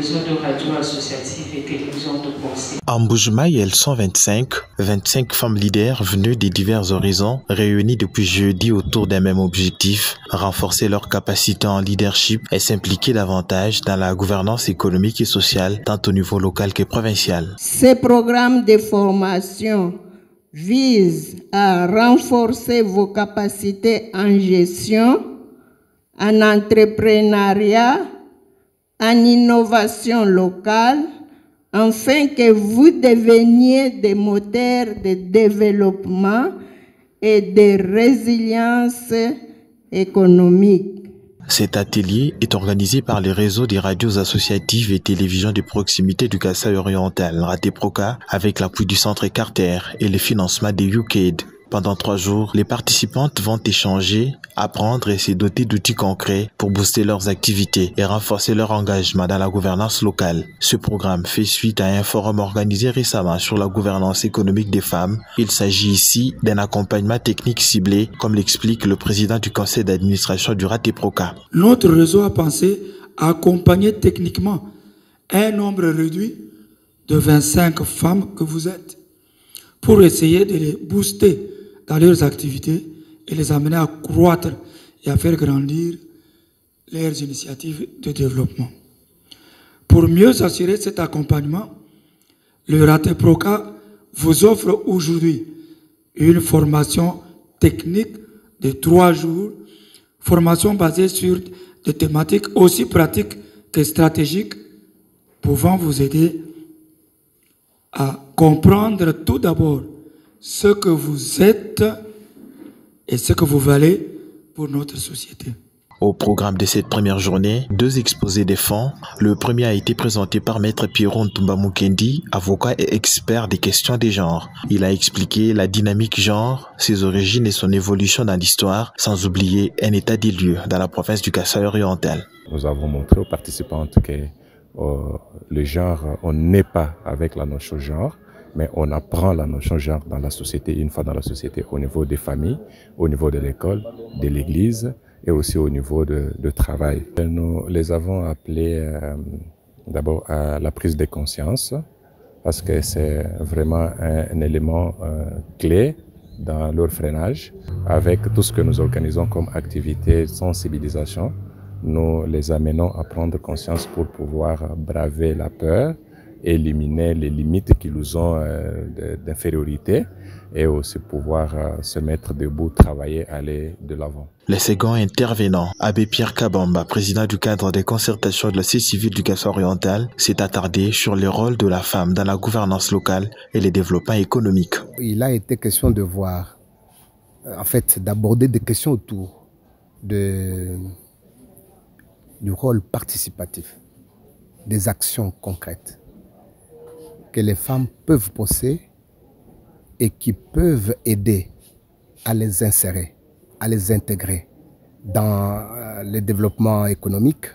Réseau de radio associative et télévision de pensée. En Mbuji-Mayi, elles sont 25 femmes leaders venues des divers horizons, réunies depuis jeudi autour d'un même objectif, renforcer leurs capacités en leadership et s'impliquer davantage dans la gouvernance économique et sociale, tant au niveau local que provincial. Ces programmes de formation visent à renforcer vos capacités en gestion, en entrepreneuriat, en innovation locale, afin que vous deveniez des moteurs de développement et de résilience économique. Cet atelier est organisé par le réseau des radios associatives et télévisions de proximité du Kasaï oriental, Rateproca, avec l'appui du Centre Carter et le financement des UKAID. Pendant 3 jours, les participantes vont échanger, apprendre et se doter d'outils concrets pour booster leurs activités et renforcer leur engagement dans la gouvernance locale. Ce programme fait suite à un forum organisé récemment sur la gouvernance économique des femmes. Il s'agit ici d'un accompagnement technique ciblé, comme l'explique le président du conseil d'administration du Rateproca. Notre réseau a pensé à accompagner techniquement un nombre réduit de 25 femmes que vous êtes pour essayer de les booster dans leurs activités et les amener à croître et à faire grandir leurs initiatives de développement. Pour mieux assurer cet accompagnement, le Rateproca vous offre aujourd'hui une formation technique de 3 jours, formation basée sur des thématiques aussi pratiques que stratégiques, pouvant vous aider à comprendre tout d'abord ce que vous êtes et ce que vous valez pour notre société. Au programme de cette première journée, 2 exposés des fonds. Le premier a été présenté par Maître Pierron Ntumba Mukendi, avocat et expert des questions des genres. Il a expliqué la dynamique genre, ses origines et son évolution dans l'histoire, sans oublier un état des lieux dans la province du Kasaï oriental. Nous avons montré aux participantes que le genre, on n'est pas avec la notion genre, mais on apprend la notion genre dans la société, une fois dans la société, au niveau des familles, au niveau de l'école, de l'église et aussi au niveau de travail. Nous les avons appelés d'abord à la prise de conscience, parce que c'est vraiment un élément clé dans leur freinage. Avec tout ce que nous organisons comme activité de sensibilisation, nous les amenons à prendre conscience pour pouvoir braver la peur, éliminer les limites qu'ils nous ont d'infériorité et aussi pouvoir se mettre debout, travailler, aller de l'avant. Le second intervenant, Abbé Pierre Kabamba, président du cadre des concertations de la société civile du Kasaï oriental, s'est attardé sur le rôle de la femme dans la gouvernance locale et le développement économique. Il a été question de voir, en fait, d'aborder des questions autour du rôle participatif, des actions concrètes que les femmes peuvent poser et qui peuvent aider à les insérer, à les intégrer dans le développement économique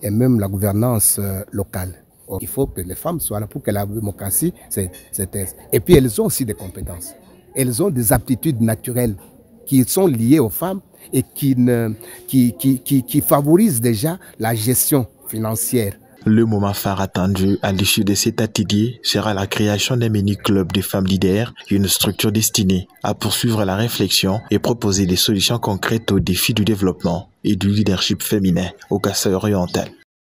et même la gouvernance locale. Il faut que les femmes soient là pour que la démocratie s'étaise. Et puis elles ont aussi des compétences. Elles ont des aptitudes naturelles qui sont liées aux femmes et qui favorisent déjà la gestion financière. Le moment phare attendu à l'issue de cet atelier sera la création d'un mini-club de femmes leaders, une structure destinée à poursuivre la réflexion et proposer des solutions concrètes aux défis du développement et du leadership féminin au Kasaï oriental.